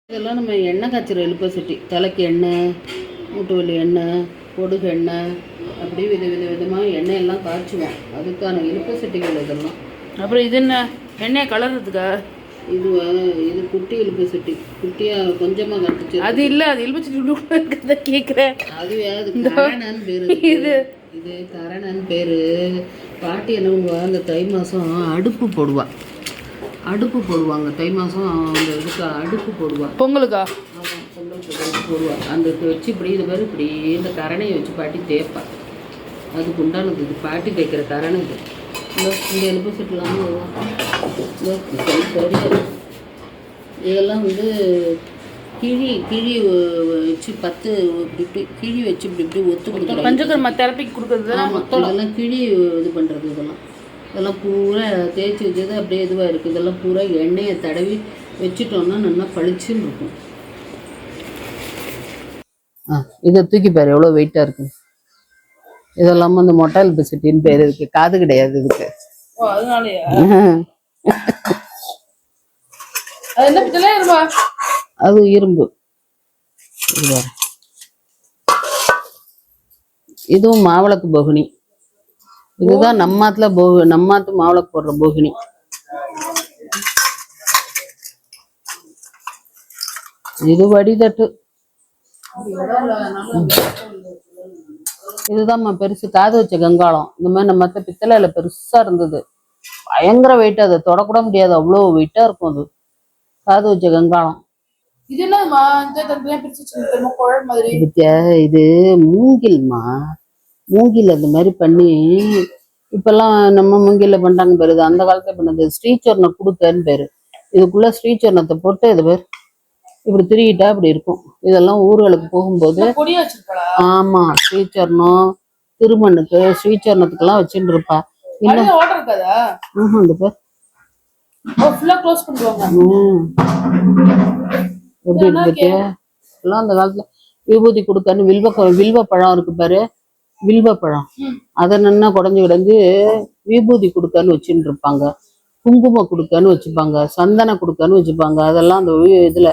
இதெல்லாம் நம்ம எண்ணெய் காய்ச்சிற இழுப்ப சட்டி. தலைக்கு எண்ணெய், மூட்டு வலி எண்ணெய், பொடுகு எண்ணெய், அப்படி விதமாக எண்ணெயெல்லாம் காய்ச்சுவோம். அதுக்கான இழுப்ப சட்டிகள் இதெல்லாம். அப்புறம் இது என்ன எண்ணெயை கலர்றதுக்கா? இது குட்டி இழுப்பு சட்டி. குட்டியாக கொஞ்சமாக கட்டுச்சு. அது இல்லை, அது இழுப்பு சட்டி இருக்கிறத கேட்குறேன். அதுவே அது கரணன்னு பேர். இது கரணன்னு பேர். பாட்டி என்ன பண்ணுவா, அந்த தை மாதம் அடுப்பு போடுவாங்க. தை மாதம் அந்த இதுக்கு அடுப்பு போடுவாள். பொங்கலுக்கா? ஆமாம், பொங்கலுக்கு போடுவாள். அந்த வச்சு இப்படி இது பேர் இப்படி இந்த கரணையை வச்சு பாட்டி தேய்ப்பா. அதுக்கு உண்டானது இது. பாட்டி தேய்க்கிற கரணை இது. இந்த எலும்பு செட்டுலாமல் சரியாக இதெல்லாம் கிழி வச்சு 10 இப்படி கிழி வச்சு இப்படி ஒத்து கொடுக்குறோம். பஞ்சகர்மா தெரப்பிக்கு கொடுக்குறது. ஆமாம், இதெல்லாம் கிழி இது பண்ணுறது. இதெல்லாம் பூரா தேய்ச்சி வச்சது அப்படியே இதுவாக இருக்குது. இதெல்லாம் பூரா எண்ணெயை தடவி வச்சுட்டோம்னா நல்லா பளிச்சுன்னு இருக்கும். இதை தூக்கி பாரு எவ்வளோ வெயிட்டாக இருக்கு. இதெல்லாம் அந்த மொட்டை எலும்பு சட்டின்னு பேர். இருக்கு காது கிடையாது இதுக்கு. அது இரும்பு. இதுவும் மாவிளக்கு போகினி. இதுதான் நம்மாத்துல நம்மாத்து மாவிளக்கு போடுற போகினி. இது வடிதட்டு. இதுதான் பெருசு காது வச்ச கங்காளம். இந்த மாதிரி நம்ம பித்தளையில பெருசா இருந்தது. பயங்கர வெயிட். அதை தொடக்கூட முடியாது, அவ்வளோ வெயிட்டா இருக்கும். அது காது வச்ச கங்காளம். இது மூங்கில்மா. மூங்கில் அந்த மாதிரி பண்ணி இப்பெல்லாம் நம்ம மூங்கில பண்றாங்க பேரு. இது அந்த காலத்துல பண்ணது. ஸ்ரீசரண குடுக்கன்னு பேரு. இதுக்குள்ள ஸ்ரீசரணத்தை போட்டு இது பேர் இப்படி திருகிட்டா இப்படி இருக்கும். இதெல்லாம் ஊர்களுக்கு போகும்போது. ஆமா, ஸ்ரீசரணம் திருமணுக்கு ஸ்ரீசரணத்துக்கெல்லாம் வச்சுட்டு இருப்பா. இந்த பேர் எப்படி இருக்கு எல்லாம் அந்த காலத்துல. விபூதி கொடுக்கன்னு வில்வ பழம் இருக்கு பாரு, வில்வ பழம். அதை நல்லா குடைஞ்சு விபூதி கொடுக்கன்னு வச்சுட்டு இருப்பாங்க. குங்குமம் கொடுக்கன்னு வச்சுப்பாங்க. சந்தன கொடுக்கன்னு வச்சுப்பாங்க. அதெல்லாம் அந்த இதுல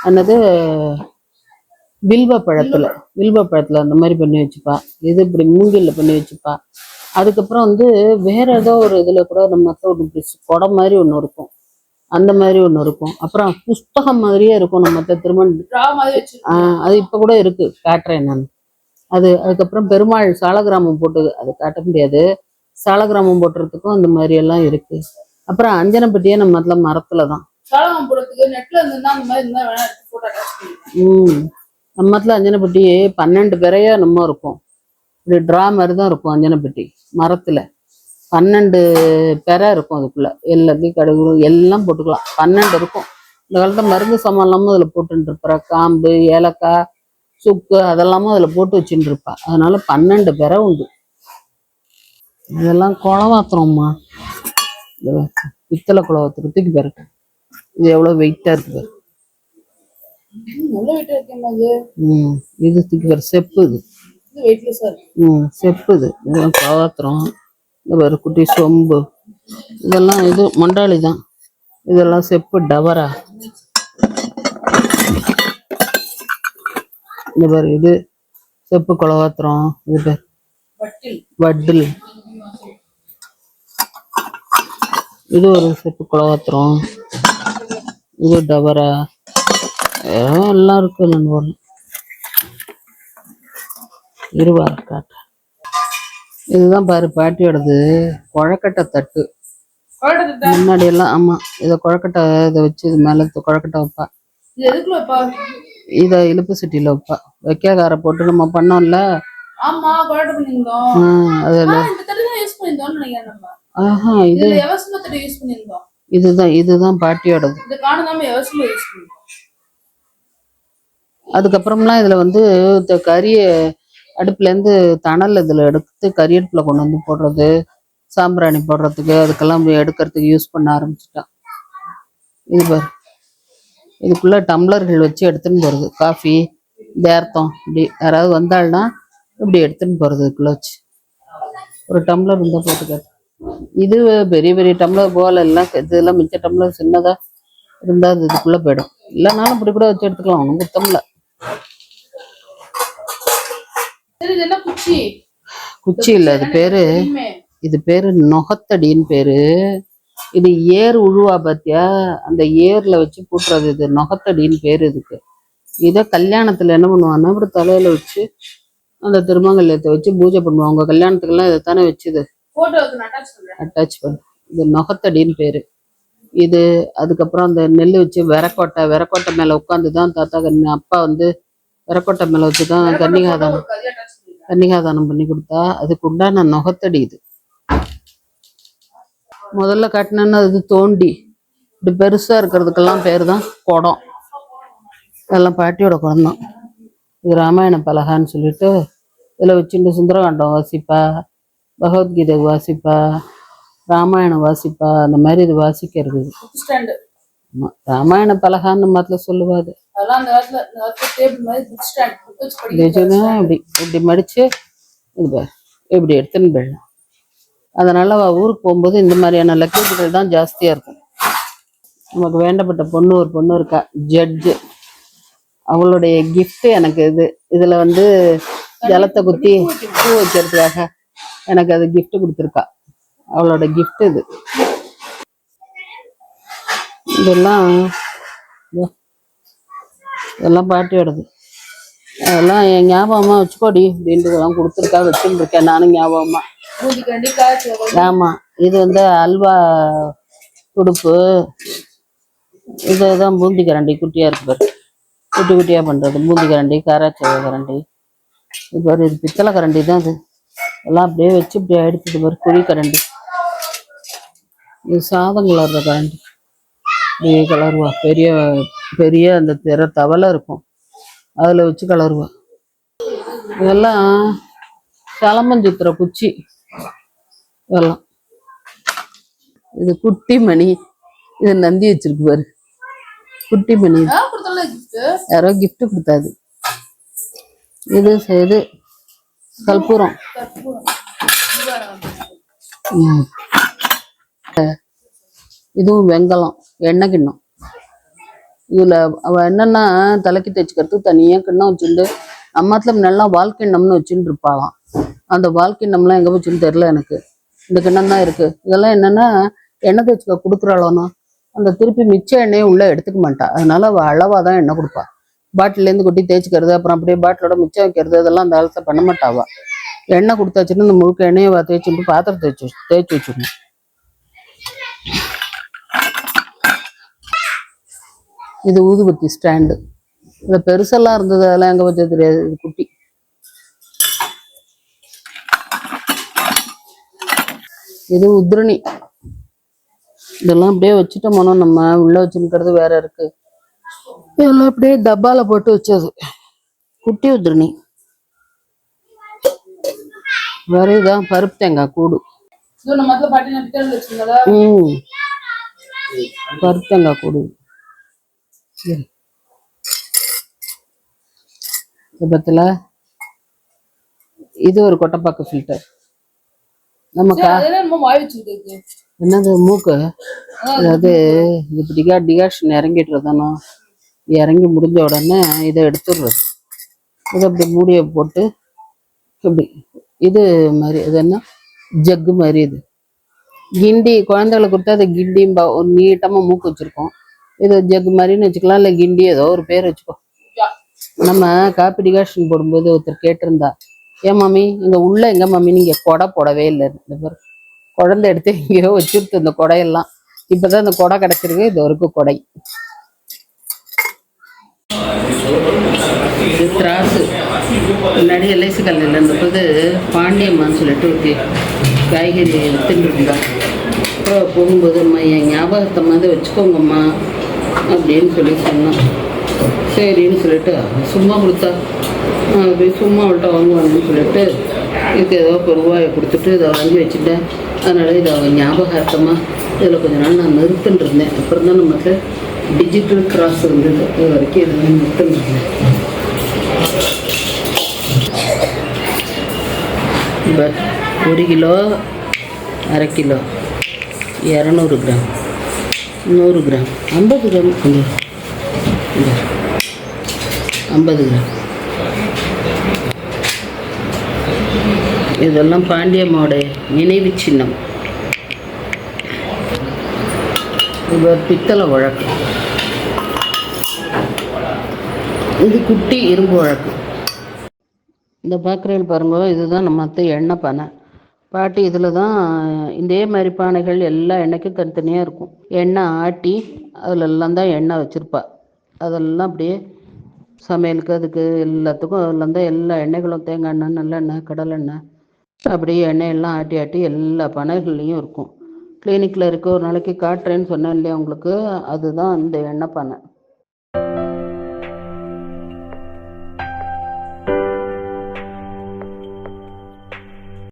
என்னது வில்வ பழத்துல அந்த மாதிரி பண்ணி வச்சுப்பா. இது இப்படி மூங்கில்ல பண்ணி வச்சுப்பா. அதுக்கப்புறம் வேற ஏதோ ஒரு இதுல கூட நம்ம குடம் மாதிரி ஒண்ணு இருக்கும். அந்த மாதிரி ஒண்ணு இருக்கும். அப்புறம் புஸ்தகம் மாதிரியே இருக்கும். நம்ம திருமணம் அது இப்ப கூட இருக்கு, காட்டுறேன் நான். அதுக்கப்புறம் பெருமாள் சாலகிராமம் போட்டது. அது காட்ட முடியாது. சாலகிராமம் போட்டுறதுக்கும் அந்த மாதிரி எல்லாம் இருக்கு. அப்புறம் அஞ்சனப்பட்டியே நம்ம மரத்துலதான். நம்ம அஞ்சனப்பட்டி 12 பெறையா நம்ம இருக்கும். இப்படி டிரா மாதிரி தான் இருக்கும். அஞ்சனப்பட்டி மரத்துல 12 பெறை இருக்கும். அதுக்குள்ள எல்லாத்தையும் கடுகு எல்லாம் போட்டுக்கலாம். 12 இருக்கும். இந்த காலத்துல மருந்து சாமான் இல்லாம அதுல போட்டுட்டு இருப்பா. காம்பு, ஏலக்காய், சுக்கு அதெல்லாமும் அதுல போட்டு வச்சுட்டு இருப்பா. அதனால 12 பெறை உண்டு. இதெல்லாம் குளவாத்திரம்மா. பித்தளை குளவாத்திரத்துக்கு பாரு. இது எவ்வளவு வெயிட்டா இருக்கு. இது தூக்கி பாரு. செப்பு. இது செப்பு. இதெல்லாம் குளவாத்திரம். இந்த பாரு குட்டி சொம்பு. இதெல்லாம் இது மண்டாளி தான். இதெல்லாம் செப்பு டவரா. இந்த பாரு இது செப்பு குளவாத்திரம். இது பேர் வட்டில். இது ஒரு செப்பு குளவாத்திரம். இது டவரா. எல்லாம் இருக்கு. நான் இருவாரு காட்டு. இதுதான் பாரு பாட்டியோடது கொழக்கட்டை தட்டு. முன்னாடி எல்லாம். ஆமா, இத கொழக்கட்டை இதை வச்சு இது மேல கொழக்கட்டை வைப்பா. இத இழுப்பு சட்டியில வைப்பா. வைக்கார போட்டு நம்ம பண்ணோம்ல. இதுதான் பாட்டியோடது. அதுக்கப்புறம்லாம் இதுல கறிய அடுப்புல இருந்து தணல் இதுல எடுத்து கறி அடுப்புல கொண்டு போடுறது, சாம்பிராணி போடுறதுக்கு, அதுக்கெல்லாம் எடுக்கிறதுக்கு யூஸ் பண்ண ஆரம்பிச்சுட்டான். இது பாரு. இதுக்குள்ள டம்ளர்கள் வச்சு எடுத்துன்னு போறது. காஃபி, தேர்த்தம் இப்படி யாராவது வந்தாள்னா இப்படி எடுத்துன்னு போறது. இதுக்குள்ள வச்சு ஒரு டம்ளர் இருந்தா போட்டுக்காது. இது பெரிய பெரிய டம்ளர் போல எல்லாம் இதெல்லாம் மிச்ச டம்ளர் சின்னதா இருந்தா அது இதுக்குள்ள போயிடும். இல்லைனாலும் இப்படி கூட வச்சு எடுத்துக்கலாம், ஒன்றும் குத்தம்ல. குச்சி இல்ல, இது பேரு நொகத்தடின்னு பேரு. இது ஏர் உழுவா பாத்தியா, அந்த ஏர்ல வச்சு பூட்டுறது. இது நொகத்தடின்னு பேரு இதுக்கு. இதை கல்யாணத்துல என்ன பண்ணுவாங்கன்னா இப்படி தலையில வச்சு அந்த திருமங்கல்யத்தை வச்சு பூஜை பண்ணுவாங்க. கல்யாணத்துக்கெல்லாம் இதைத்தானே வச்சுது அட்டாச் பண்ணு. இது நொகத்தடின்னு பேரு இது. அதுக்கப்புறம் அந்த நெல் வச்சு விரக்கோட்டை மேல உட்காந்துதான் தாத்தா அப்பா வந்து விரக்கோட்டை மேல வச்சுதான் கன்னிகாதானம் பண்ணி கொடுத்தா. அதுக்கு உண்டான நொகத்தடி இது. முதல்ல காட்டினேன்னு அது தோண்டி இப்படி பெருசா இருக்கிறதுக்கெல்லாம் பேர் தான் குடம். இதெல்லாம் பாட்டியோட குடம் தான். இது ராமாயண பலகான்னு சொல்லிட்டு இதில் வச்சுட்டு சுந்தரகாண்டம் வாசிப்பா, பகவத்கீதை வாசிப்பா, ராமாயணம் வாசிப்பா, அந்த மாதிரி இது வாசிக்கிறது. ராமாயண பலகான்னு மாத்திர சொல்லுவாது. இப்படி இப்படி மடிச்சு இப்படி எடுத்துன்னு போயிடலாம். அதனால ஊருக்கு போகும்போது இந்த மாதிரியான லக்கேஜ்கள் தான் ஜாஸ்தியா இருக்கும். நமக்கு வேண்டப்பட்ட பொண்ணு ஒரு பொண்ணு இருக்கா, ஜட்ஜு. அவளுடைய கிஃப்ட் எனக்கு இதுல வந்து ஜலத்தை குத்தி பூ வைக்கிறதுக்காக எனக்கு அது கிஃப்ட் கொடுத்துருக்கா. அவளோட கிஃப்ட் இது. இதெல்லாம் பாட்டியோடது. அதெல்லாம் என் ஞாபகமா வச்சுக்கோடி அப்படின்ட்டு இதெல்லாம் கொடுத்துருக்கா, வச்சுட்டு இருக்கேன் நானும் ஞாபகமா. ஆமா, இது வந்து அல்வா துடுப்பு. இதுதான் பூந்தி கரண்டி, குட்டியா இருக்கு பாரு, குட்டி குட்டியா பண்றது பூந்தி கரண்டி, காராச்சேவை கரண்டி. இது பாரு, இது பித்தளை கரண்டி தான். இது எல்லாம் அப்படியே வச்சு இப்படியே எடுத்துட்டு பாரு, குழி கரண்டி. இது சாதம் கலர்ற கரண்டி, இப்படியே கலருவா. பெரிய பெரிய அந்த தவளை இருக்கும், அதுல வச்சு கலருவா. இதெல்லாம் சலமஞ்சுத்துற குச்சி இதெல்லாம். இது குட்டி மணி. இது நந்தி வச்சிருக்கு பாரு, குட்டி மணி. யாரோ கிஃப்ட் கொடுத்தாது. இது கற்பூரம். இதுவும் வெங்கலம், எண்ணெய் கிண்ணம். இதுல அவ என்னன்னா தலைக்கு தேய்ச்சிக்கிறதுக்கு தனியா கிண்ணம் வச்சுட்டு, அம்மாத்துல நல்லா வாழ்க்கிண்ணம்னு வச்சுட்டு இருப்பாளாம். அந்த வாழ்க்கிண்ணம்லாம் எங்க போச்சுன்னு தெரியல எனக்கு. இந்த கிண்ணம் தான் இருக்கு. இதெல்லாம் என்னன்னா எண்ணெய் தேய்ச்சிக்க கொடுக்குறாளோன்னா அந்த திருப்பி மிச்ச எண்ணெயை உள்ள எடுத்துக்க மாட்டா. அதனால அவள் அளவாதான் எண்ணெய் கொடுப்பா. பாட்டிலேருந்து கொட்டி தேய்ச்சிக்கிறது, அப்புறம் அப்படியே பாட்டிலோட மிச்சம் வைக்கிறது, அதெல்லாம் அந்த காலத்தை பண்ண மாட்டாவா. எண்ணெய் கொடுத்தாச்சுன்னு இந்த முழுக்க எண்ணெயை தேய்ச்சிட்டு பாத்திரம் தேய்ச்சி வச்சுக்கணும். இது ஊதுபத்தி ஸ்டாண்டு. இது பெருசெல்லாம் இருந்தது, அதெல்லாம் எங்க வச்சது தெரியாது. இது குட்டி. இது உத்ரணி. இதெல்லாம் அப்படியே வச்சுட்டோமோ, நம்ம உள்ள வச்சுருக்கிறது வேற இருக்கு. இதெல்லாம் அப்படியே டப்பால போட்டு வச்சது. குட்டி உத்ரணி. வேற இதான் பருப்பு தேங்காய் கூடு. பருப்பு தேங்காய் கூடு. பத்தில இது ஒரு கொட்டைப்பாக்கு ஃபில்டர். நமக்கு என்னது மூக்கு, அதாவது இது டிகாஷன் இறங்கிட்டு தானோ, இறங்கி முடிஞ்ச உடனே இதை எடுத்துடுறது. இதை அப்படி மூடிய போட்டு இப்படி இது மாதிரி, இது என்ன ஜக்கு மாதிரி. இது கிண்டி குழந்தைகளுக்கு கொடுத்தா அது கிண்டிம்பா, ஒரு நீட்டமா மூக்கு வச்சிருக்கோம். இது ஜக்கு மாதிரின்னு வச்சுக்கலாம், இல்லை கிண்டி ஏதோ ஒரு பேர் வச்சுக்கோ. நம்ம காப்பி டிகாஷன் போடும்போது ஒருத்தர் கேட்டிருந்தா, ஏன் மாமி இங்க உள்ள எங்க மாமி நீங்க கொடை போடவே இல்லை. இந்த பேர் குழந்தை எடுத்து எங்கேயோ வச்சுருத்து இந்த கொடையெல்லாம். இப்பதான் இந்த கொடை கிடைச்சிருக்கு. இது வரைக்கும் கொடை. திராசு. முன்னாடி எல்ஐசி கல்லில் இருந்தபோது பாண்டியம்மான்னு சொல்லிட்டு ஒரு காய்கறி வித்துருந்தா. அப்புறம் போகும்போது அம்மா என் ஞாபகத்தை மாதிரி வச்சுக்கோங்கம்மா அப்படின்னு சொன்னோம். சரின்னு சொல்லிட்டு சும்மா கொடுத்தா அப்படி சும்மா அவள்கிட்ட வாங்குவாங்கன்னு சொல்லிட்டு இதுக்கு ஏதோ ஒரு ரூபாயை கொடுத்துட்டு இதை வாங்கி வச்சுட்டேன். அதனால இதை அவள் ஞாபகார்த்தமாக இதில் கொஞ்ச நாள் நான் நிறுத்தின்னு இருந்தேன். அப்புறம் தான் நமக்கு டிஜிட்டல் கிராஸ் இருந்தது. அது வரைக்கும் இதில் நிறுத்தின்னு இருந்தேன். இப்போ 1 கிலோ அரை கிலோ, 200 கிராம், 100 கிராம், 50 கிராம், இந்த 50 கிராம். இதெல்லாம் பாண்டியம்மாவுடைய நினைவு சின்னம். இது ஒரு பித்தளை வழக்கு, இது குட்டி இரும்பு வழக்கு. இந்த பார்க்குறீங்க பாருங்க, இதுதான் நம்ம அத்தை எண்ணெய் பானை. பாட்டி இதில் தான் இதே மாதிரி பானைகள் எல்லா எண்ணெய்க்கும் தனித்தனியாக இருக்கும். எண்ணெய் ஆட்டி அதிலெல்லாம் தான் எண்ணெய் வச்சுருப்பா. அதெல்லாம் அப்படியே சமையலுக்கு அதுக்கு எல்லாத்துக்கும் அதில் தான் எல்லா எண்ணெய்களும், தேங்காய் எண்ணெய், நல்லெண்ணெய், கடலெண்ணெய், அப்படியே எண்ணெயெல்லாம் ஆட்டி ஆட்டி எல்லா பானைகள்லேயும் இருக்கும். கிளினிக்கில் இருக்க ஒரு நாளைக்கு காட்டுறேன்னு சொன்னேன் இல்லையா உங்களுக்கு, அதுதான் இந்த எண்ணெய் பானை.